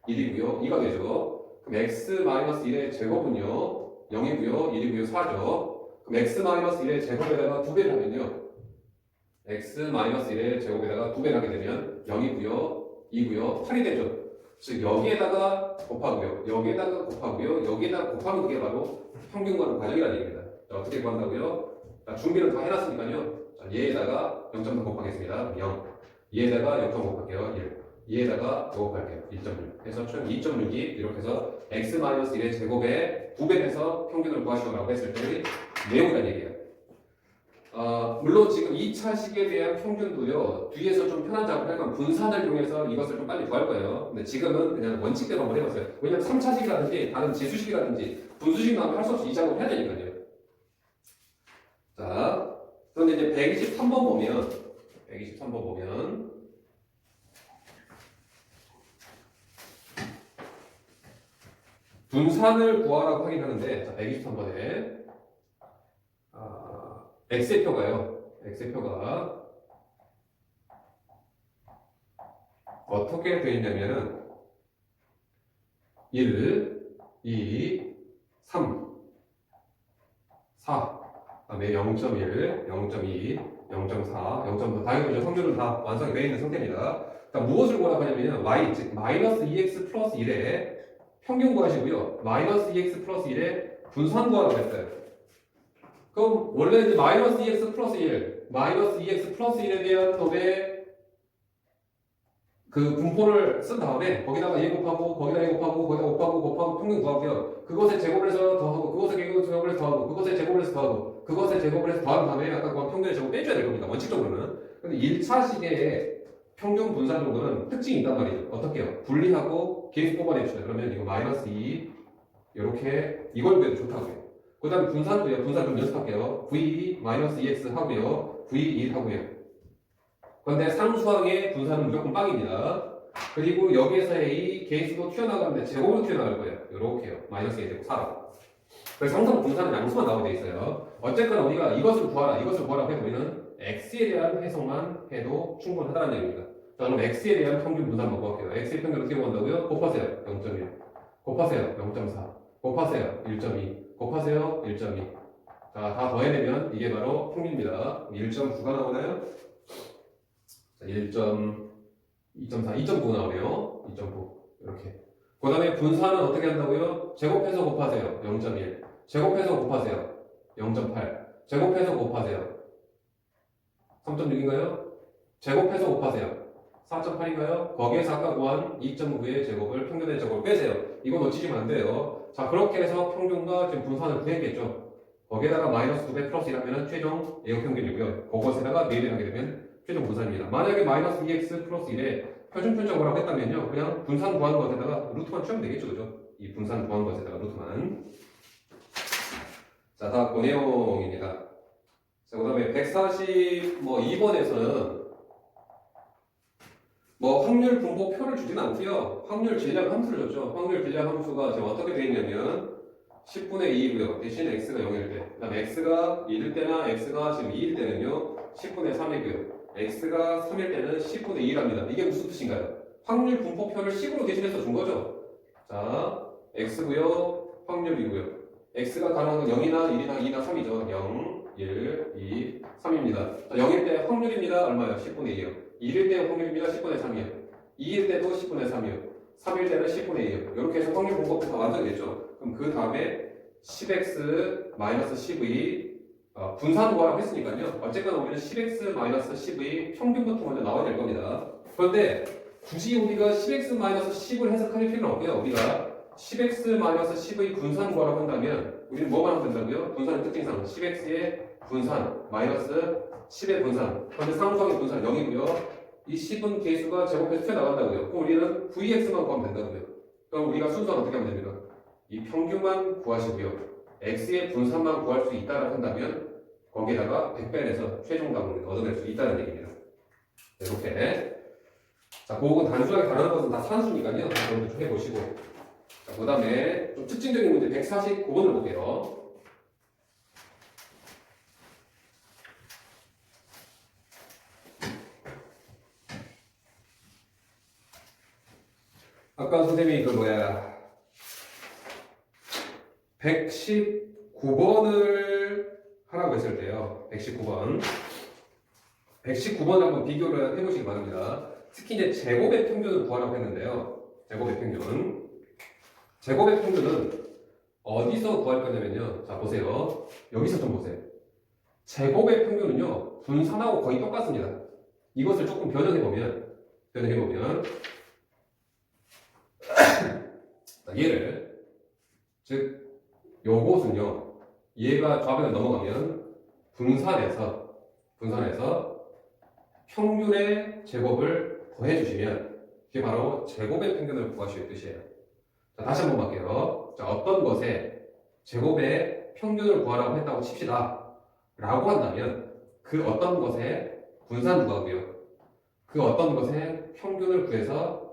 A: 1이고요. 2가 되죠. 그럼 x-1의 제곱은요. 0이고요. 1이고요. 4죠. 그럼 x-1의 제곱에다가 2배를 하면요. x-1의 제곱에다가 2배를 하게 되면 0이고요. 2고요. 8이 되죠. 즉 여기에다가 곱하고요. 여기에다가 곱하고요. 여기에다가 곱하면 그게 바로 평균 구하는 과정이라는 얘기입니다. 자, 어떻게 구한다고요? 자, 준비는 다 해놨으니까요. 자, 얘에다가 0.3 곱하겠습니다. 0. 얘에다가 0.5 곱할게요. 1. 얘에다가 곱할게요. 1.6 해서 총 2.6이 이렇게 해서 x-1의 제곱에 9배해서 평균을 구하시오라고 했을 때의 내용이라는 얘기예요. 물론 지금 2차식에 대한 평균도요 뒤에서 좀 편한 작업을 하면 분산을 이용해서 이것을 좀 빨리 구할 거예요. 근데 지금은 그냥 원칙대로 한번 해봤어요. 왜냐면 3차식이라든지 다른 지수식이라든지 분수식 나오면 할 수 없이 이 작업을 해야 되니까요. 자, 그런데 이제 123번 보면 분산을 구하라고 하긴 하는데, 자, 123번에 x의 표가 어떻게 되어 있냐면은 1, 2, 3, 4, 그다음에 0.1, 0.2, 0.4, 0.4 당연히 성질은 다 완성이 되어 있는 상태입니다. 그러니까 무엇을 구하라고 하냐면 y, 즉 마이너스 2x 플러스 1의 평균 구하시고요. 마이너스 2x 플러스 1의 분산 구하라고 했어요. 그럼 원래 이제 마이너스 2x 플러스 1, 마이너스 2x 플러스 1에 대한 놈의 그 분포를 쓴 다음에 거기다가 얘 곱하고 거기다 얘 곱하고 거기다 곱하고 평균 구하고요. 그것의 제곱을 해서 더하고 그것의 제곱을 해서 더하고 그것의 제곱을 해서 더하고 그것의 제곱을 해서 더한 다음에 아까 그 평균의 제곱 빼줘야 될 겁니다. 원칙적으로는. 근데 1차식의 평균 분산 정도는 특징이 있단 말이죠. 어떻게 해요? 분리하고 계속 뽑아내주세요. 그러면 이거 마이너스 2 이렇게 이걸 빼도 좋다고요. 그 다음에 분산도요. 분산 좀 연습할게요. v 마이너스 2x 하고요. v 1 하고요. 그런데 상수항의 분산은 무조건 빵입니다. 그리고 여기에서의 이 개수도 튀어나가는데 제곱으로 튀어나갈 거예요. 이렇게요. 마이너스 2제곱 4로. 그래서 항상 분산은 양수만 나오게 돼 있어요. 어쨌거나 우리가 이것을 구하라고 해도 우리는 x에 대한 해석만 해도 충분하다는 얘기입니다. 자, 그럼 x에 대한 평균 분산 한번 구할게요. x의 평균 어떻게 구한다고요? 곱하세요. 0.1. 곱하세요. 0.4. 곱하세요. 1.2. 곱하세요. 1.2. 자, 다 더해내면 이게 바로 평균입니다. 1.9가 나오나요? 자, 2.4, 2.9 나오네요. 2.9. 이렇게. 그 다음에 분산은 어떻게 한다고요? 제곱해서 곱하세요. 0.1. 제곱해서 곱하세요. 0.8. 제곱해서 곱하세요. 3.6인가요? 제곱해서 곱하세요. 4.8인가요? 거기에서 아까 구한 2.9의 제곱을 평균의 제곱을 빼세요. 이거 놓치시면 안 돼요. 자, 그렇게 해서 평균과 지금 분산을 구했겠죠. 거기에다가 마이너스 2배 플러스 1하면 최종 예고 평균이고요. 그것에다가 4배 하게 되면 최종 분산입니다. 만약에 마이너스 2x 플러스 1에 표준편차 뭐라고 했다면요. 그냥 분산 구한 것에다가 루트만 치우면 되겠죠. 그죠? 이 분산 구한 것에다가 루트만. 자, 다음 그 내용입니다. 자, 그 다음에 142번에서는 뭐 확률 분포표를 주진 않고요. 확률 질량 함수를 줬죠. 확률 질량 함수가 지금 어떻게 되어 있냐면 10분의 2이고요. 대신 x가 0일 때. 그 다음에 x가 1일 때나 x가 지금 2일 때는요. 10분의 3이고요. x가 3일 때는 10분의 2랍니다. 이게 무슨 뜻인가요? 확률 분포표를 식으로 대신해서 준 거죠. 자, x고요. 확률이고요. x가 가능한 건 0이나 1이나 2나 3이죠. 0, 1, 2, 3입니다. 자, 0일 때 확률입니다. 얼마요? 10분의 2요. 1일 때 확률입니다. 10분의 3이요. 2일 때도 10분의 3이요. 3일 때는 10분의 2요. 이렇게 해서 확률 분포표가 완성됐죠. 그럼 그 다음에 10x-10의 분산 구하라고 했으니까요. 어쨌거나 우리는 10x-10의 평균부터 먼저 나와야 될 겁니다. 그런데 굳이 우리가 10x-10을 해석할 필요는 없고요. 우리가 10x-10의 분산 구하라고 한다면 우리는 뭐만 하면 된다고요? 분산의 특징상 10x의 분산 마이너스 10의 분산. 그런데 상수항의 분산 0이고요. 이 10은 계수가 제곱해서 튀어나간다고요. 그럼 우리는 vx만 구하면 된다고요. 그럼 우리가 순서는 어떻게 하면 됩니까? 이 평균만 구하시고요. x의 분산만 구할 수 있다라고 한다면 거기에다가 100배에서 최종답을 얻어낼 수 있다는 얘기입니다. 이렇게. 자, 그건 단순하게 다른 것은 다 산수니까요. 여러분들 좀 해보시고. 자, 그 다음에 좀 특징적인 문제 149번을 볼게요. 아까 선생님이 119번을 하라고 했을 때요. 119번. 119번 한번 비교를 해보시기 바랍니다. 특히 이제 제곱의 평균을 구하라고 했는데요. 제곱의 평균. 제곱의 평균은 어디서 구할 거냐면요. 자, 보세요. 여기서 좀 보세요. 제곱의 평균은요. 분산하고 거의 똑같습니다. 이것을 조금 변형해보면 얘를 즉 요것은요 얘가 좌변을 넘어가면 분산해서 평균의 제곱을 더해주시면 이게 바로 제곱의 평균을 구하실 뜻이에요. 자, 다시 한번 볼게요. 자, 어떤 것에 제곱의 평균을 구하라고 했다고 칩시다 라고 한다면 그 어떤 것에 분산 구하고요 그 어떤 것에 평균을 구해서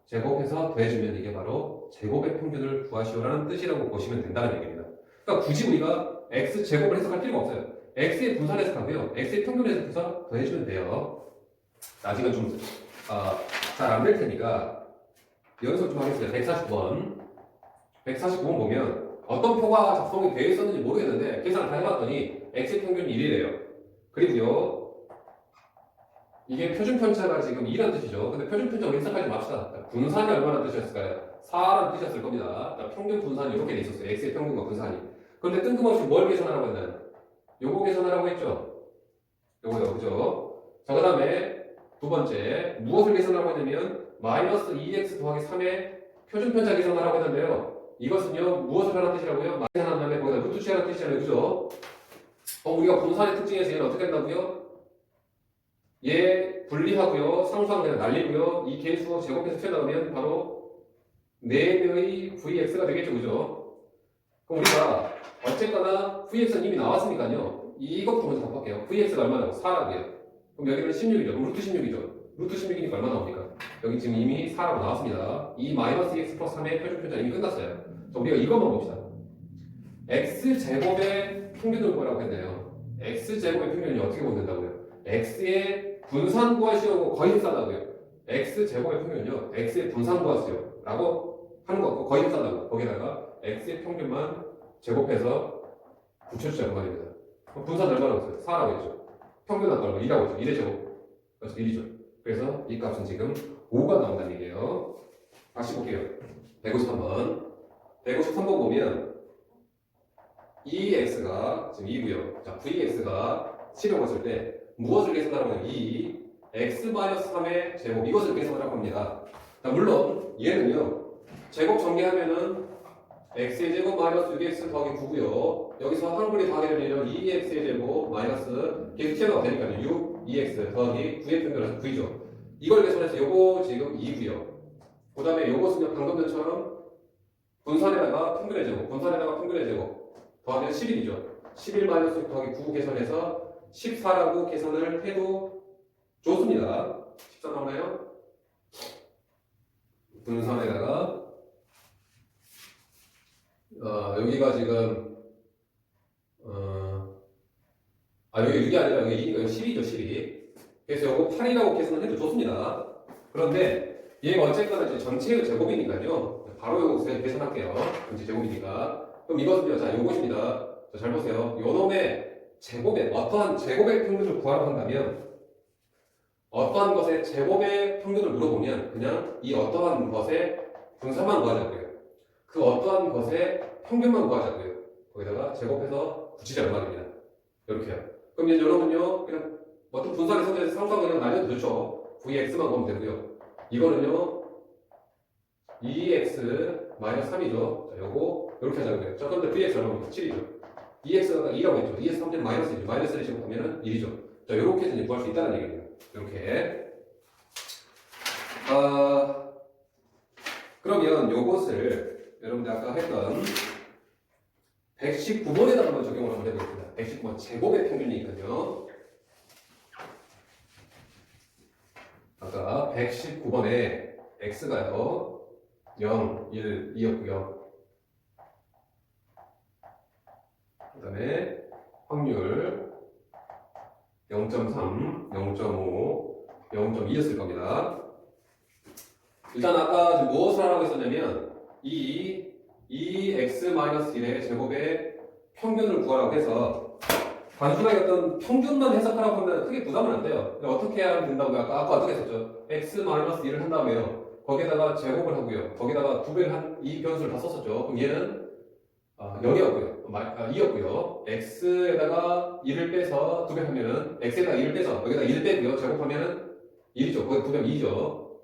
A: 제곱해서 더해주면 이게 바로 제곱의 평균을 구하시오라는 뜻이라고 보시면 된다는 얘기입니다. 그러니까 굳이 우리가 x제곱을 해석할 필요가 없어요. x의 분산 해석하고요. x의 평균 해석해서 더해주면 돼요. 아직은 좀 잘 안 될 테니까 연습 좀 하겠습니다. 149번 보면 어떤 표가 작성이 되어 있었는지 모르겠는데 계산을 다 해봤더니 x의 평균이 1이래요. 그리고요 이게 표준편차가 지금 2라는 뜻이죠. 근데 표준편차 해석하지 맙시다. 분산이 얼마나 뜻이었을까요? 4라는 뜻이었을 겁니다. 평균 분산이 이렇게 돼 있었어요. x의 평균과 분산이. 그런데 뜬금없이 뭘 계산하라고 했나요? 요거 계산하라고 했죠. 요거요, 그죠? 자, 그 다음에 두 번째 무엇을 계산하라고 했냐면 마이너스 2x 더하기 3의 표준편차 계산을 하라고 했는데요. 이것은요 무엇을 하라는 뜻이라고요? 계산한 다음에 거기다 루트 취하라는 뜻이잖아요, 그죠? 우리가 분산의 특징에서 얘는 어떻게 한다고요? 얘 분리하고요, 상수항 그냥 날리고요, 이 개수 제곱해서 튀어나오면 바로 4배의 vx가 되겠죠, 그죠? 그럼 우리가 어쨌거나 vx는 이미 나왔으니까요, 이것부터 먼저 답할게요. vx가 얼마나고? 4라고요. 그럼 여기는 16이죠. 그럼 루트 16이죠. 루트 16이니까 얼마 나옵니까? 여기 지금 이미 4라고 나왔습니다. 이 마이너스 x 플러스 3의 표준편차 이미 끝났어요. 자, 우리가 이것만 봅시다. x제곱의 평균을 구하라고 했네요. x제곱의 평균이 어떻게 보면 된다고요? x의 분산 구하시오 거의 흡사하다고요. x제곱의 평균은요 x의 분산 구하시오 라고 하는 거 거의 흡사하다고. 거기다가 x의 평균만 제곱해서 붙여주자고 말입니다. 분산 얼마나 없어요? 4라고 했죠. 평균 아까 얼마? 2라고 했죠. 1의 제곱. 그래서 1이죠. 그래서 이 값은 지금 5가 나온다는 얘기예요. 다시 볼게요. 153번. 153번 보면 EX가 지금 2고요. 자, VX가 7이라고 했을 때 무엇을 계산하라고 하면 2 x-3의 제곱 이것을 계산하라고 합니다. 자, 물론 얘는요 제곱 전개하면은 x의 제곱 마이너스 6x 더하기 9고요. 여기서 한글이 더하게 되면 2x의 제곱 마이너스 계속 튀어나가 되니까요. 6, 2x 더하기 9의 평균은 9이죠. 이걸 계산해서 요거 지금 2고요. 그 다음에 요것은요, 방금 전처럼 분산에다가 평균의 제곱, 분산에다가 평균의 제곱 더하면 11이죠. 11 마이너스 6 더하기 9 계산해서 14라고 계산을 해도 좋습니다. 14 나오나요? 분산에다가 여기가 지금 여기 6이 아니라 여기 2니까 12죠, 12. 그래서 요거 8이라고 계산을 해도 좋습니다. 그런데 얘가 어쨌거나 이제 전체의 제곱이니까요. 바로 요거 계산할게요. 전체 제곱이니까. 그럼 이것은요, 자, 요것입니다. 자, 잘 보세요. 요 놈의 제곱의, 어떠한 제곱의 평균을 구하라고 한다면, 어떠한 것의 제곱의 평균을 물어보면, 그냥 이 어떠한 것의 분산만 구하자고요. 그 어떠한 것의 평균만 구하자고요. 거기다가 제곱해서 붙이자는 말입니다. 이렇게요. 그럼 이제 여러분요, 그냥 어떤 분산의 선택에서 상수가 그냥 나뉘어도 좋죠. VX만 보면 되고요. 이거는요, 2x 마이너스 3이죠. 자, 요거 이렇게 하자고요. 자, 그런데 VX 얼마입니까? 7이죠. 2x가 2라고 했죠. 2에서 3는 마이너스 1이죠. 마이너스를 제곱하면 1이죠. 자, 이렇게 해서 이제 구할 수 있다는 얘기예요. 이렇게. 그러면 요것을 여러분들 아까 했던 119번에다가 한번 적용을 한번 해보겠습니다. 119번 제곱의 평균이니까요. 아까 119번에 x가요 0, 1, 2였고요. 그 다음에 확률 0.3, 0.5, 0.2였을 겁니다. 일단 아까 지금 무엇을 하라고 했었냐면 이 2x-1의 제곱의 평균을 구하라고 해서 단순하게 어떤 평균만 해석하라고 하면 크게 부담은 안 돼요. 어떻게 하면 된다고요? 아까 어떻게 했었죠? x-1을 한 다음에요. 거기에다가 제곱을 하고요. 거기다가 2배를 한 이 변수를 다 썼었죠. 그럼 얘는 0이었고요. 2였고요. x에다가 1을 빼서 2배 하면은 x에다가 1을 빼서 여기다 1 빼고요. 제곱하면은 1이죠. 거기 2배면 2죠.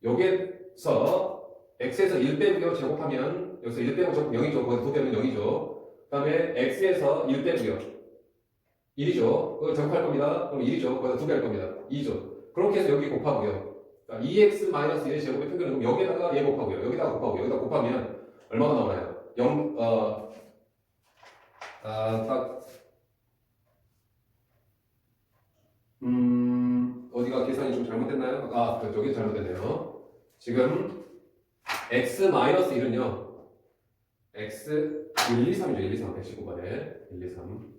A: 여기에서 x에서 1 빼고요. 제곱하면 여기서 1 빼고 제곱 0이죠. 거기 2배면 0이죠. 그 다음에 x에서 1 빼고요. 1이죠. 그걸 제곱할 겁니다. 그럼 1이죠. 거기다 2배 할 겁니다. 2죠. 그렇게 해서 여기 곱하고요. 2x-1의 제곱의 평균은 그럼 여기다가 얘 곱하고요. 여기다가 곱하고요. 여기다 곱하면 얼마가 나오나요? 0, 어디가 계산이 좀 잘못됐나요? 저기 잘못됐네요. 지금 x-1은요. x 1, 2, 3이죠. 1, 2, 3. 119번에 1, 2, 3.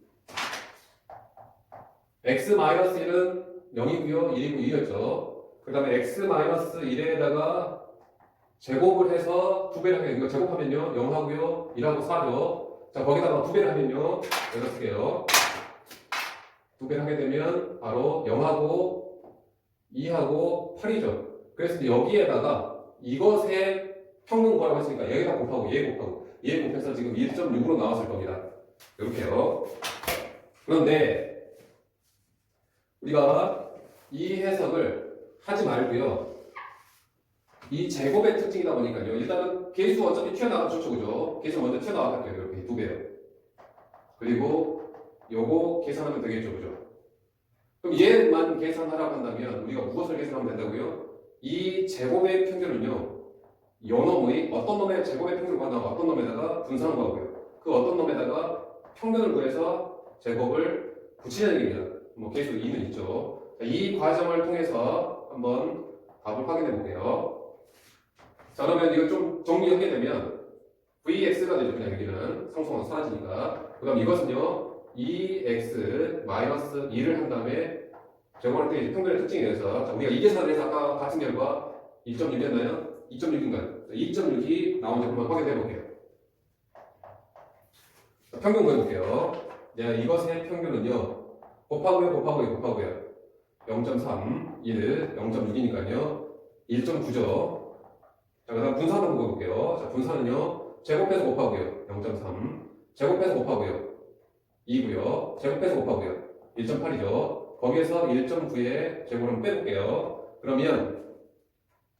A: x-1은 0이고요. 1이고 2였죠. 그 다음에 x-1에다가 제곱을 해서 2배를 하게 이거 제곱하면요 0하고요 1하고 4죠. 자 거기다가 2배를 하면요 여기다 쓸게요. 2배를 하게 되면 바로 0하고 2하고 8이죠. 그래서 여기에다가 이것의 평균 구하라고 했으니까 여기다 곱하고 얘 곱하고 얘 곱해서 지금 1.6으로 나왔을 겁니다. 이렇게요. 그런데 우리가 이 해석을 하지 말고요. 이 제곱의 특징이다 보니까요. 일단은 계수 어차피 튀어나가면 좋죠, 그죠? 계수 먼저 튀어나갈게요. 이렇게 2배요. 그리고 요거 계산하면 되겠죠, 그죠? 그럼 얘만 계산하라고 한다면 우리가 무엇을 계산하면 된다고요? 이 제곱의 평균은요. 요 놈의 어떤 놈의 제곱의 평균을 구한다고 어떤 놈에다가 분산을 구하고요. 그 어떤 놈에다가 평균을 구해서 제곱을 붙이는 얘기입니다. 뭐 계수 2는 있죠. 자, 이 과정을 통해서 한번 답을 확인해 볼게요. 자, 그러면 이거 좀 정리하게 되면 Vx가 되죠. 그냥 여기는 상수가 사라지니까. 그 다음 이것은요 2x-1을 한 다음에 제곱할 때 이제 평균의 특징에 대해서 자, 우리가 이 계산을 해서 아까 같은 결과 2.6이었나요? 2.6인가요? 2.6이 나오는지 한번 확인해 볼게요. 자, 평균 구해볼게요. 이것의 평균은요 곱하고요 0.3, 1, 0.6이니까요 1.9죠. 자, 그 다음 분산 한번 볼게요. 자, 분산은요, 제곱해서 곱하고요. 0.3. 제곱해서 곱하고요. 2고요. 제곱해서 곱하고요. 1.8이죠. 거기에서 1.9에 제곱을 한번 빼볼게요. 그러면,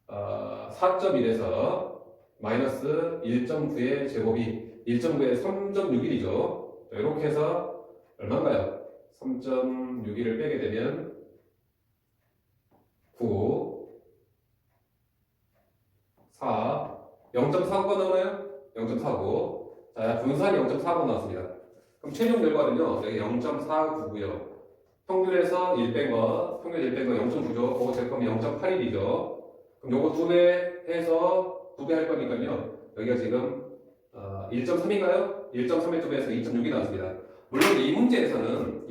A: 4.1에서 마이너스 1.9의 제곱이 1.9에 3.61이죠. 자, 이렇게 해서 얼마인가요? 3.61을 빼게 되면 9. 0.49가 나오나요? 0.49. 자, 분산이 0.49 나왔습니다. 그럼 최종 결과는요, 여기 0.49고요. 평균에서 1 뺀 거, 평균 1 뺀 거 0.9죠. 그거 제곱하면 0.81이죠. 그럼 요거 2배 해서 2배 할 거니까요. 여기가 지금 1.3인가요? 1.3의 2배에서 2.6이 나왔습니다. 물론 이 문제에서는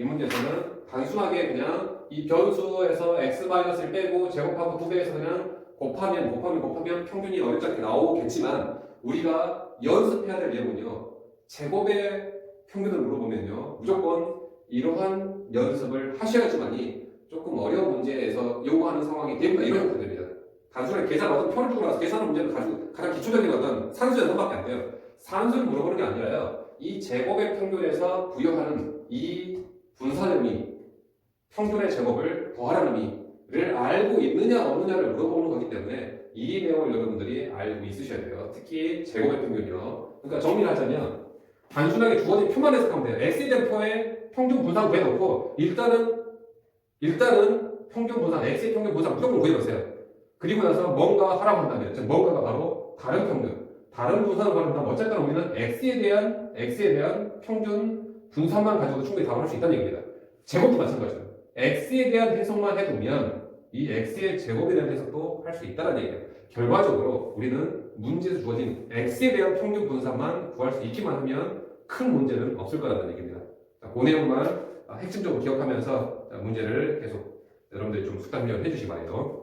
A: 단순하게 그냥 이 변수에서 x-1 빼고 제곱하고 2배에서 그냥 곱하면 평균이 어렵게 나오겠지만 우리가 연습해야 될 내용은요. 제곱의 평균을 물어보면요. 무조건 이러한 연습을 하셔야지만이 조금 어려운 문제에서 요구하는 상황이 됩니다. 이런 형태 됩니다. 단순하게 계산 어떤 표를 주고 나서 계산하는 문제는 가장 기초적인 어떤 산수 연산밖에 안 돼요. 산수를 물어보는 게 아니라요. 이 제곱의 평균에서 부여하는 이 분산 의미, 평균의 제곱을 더하라는 의미를 알고 있느냐 없느냐를 물어보는 거기 때문에 이 내용을 여러분들이 알고 있으셔야 돼요. 특히 제곱의 평균이요. 그러니까 정리를 하자면 단순하게 주어진 표만 해석하면 돼요. x에 대한 표에 평균 분산 구해놓고 일단은 평균 분산, x의 평균 분산 무조건 구해놓으세요. 그리고 나서 뭔가 하라고 한다면 즉 뭔가가 바로 다른 평균, 다른 분산을 구한다면 어쨌든 우리는 x에 대한 평균 분산만 가지고도 충분히 답을 할 수 있다는 얘기입니다. 제곱도 마찬가지죠. x에 대한 해석만 해두면 이 x의 제곱에 대한 해석도 할 수 있다는 얘기예요. 결과적으로 우리는 문제에서 주어진 x에 대한 평균 분산만 구할 수 있기만 하면 큰 문제는 없을 거라는 얘기입니다. 자, 그 내용만 핵심적으로 기억하면서 문제를 계속 여러분들이 좀 숙달을 해주시기 바래요.